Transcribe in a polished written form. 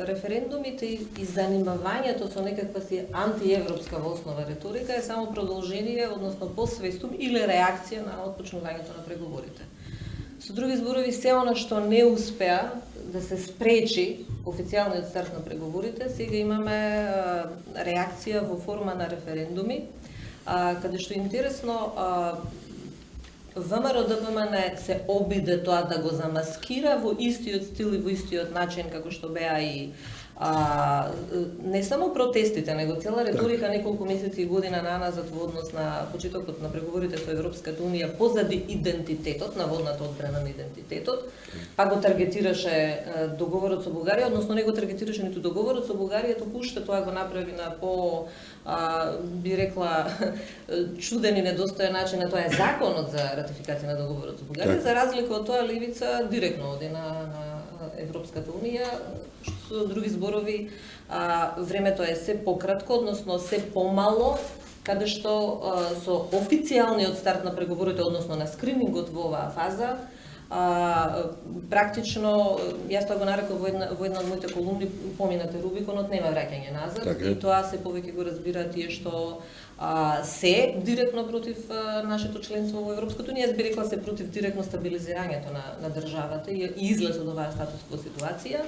референдумите и занимавањето со некаква си антиевропска во основа риторика е само продолжение, односно посвестум или реакција на отпочнувањето на преговорите. Со други зборови, се она што не успеа да се спречи официјалниот старт на преговорите, сега имаме реакција во форма на референдуми, каде што е интересно, ВМРО ДПМН се обиде тоа да го замаскира во истиот стил и во истиот начин како што беа и не само протестите, него цела риторика неколку месеци и година наназад во однос на почетокот на преговорите со Европската унија позади идентитетот, наводната одбрана на идентитетот, па го таргетираше договорот со Бугарија, односно не го таргетираше ниту договорот со Бугарија, туку уште тоа го направи на би рекла чуден и недостоен начин, тоа е законот за ратификација на договорот со Бугарија, за разлика од тоа левица директно оди на Европската унија, што со други зборови времето е се пократко, односно се помало, каде што со официјалниот старт на преговорите, односно на скринингот во оваа фаза, практично, јас тоа го нареков во една од моите колумни, поминате Рубиконот, нема враќање назад, и тоа се повеќе го разбира тие што се директно против нашето членство во Европската унија, јас би рекла се против директно стабилизирањето на државата и излез од оваа статус-кво ситуација.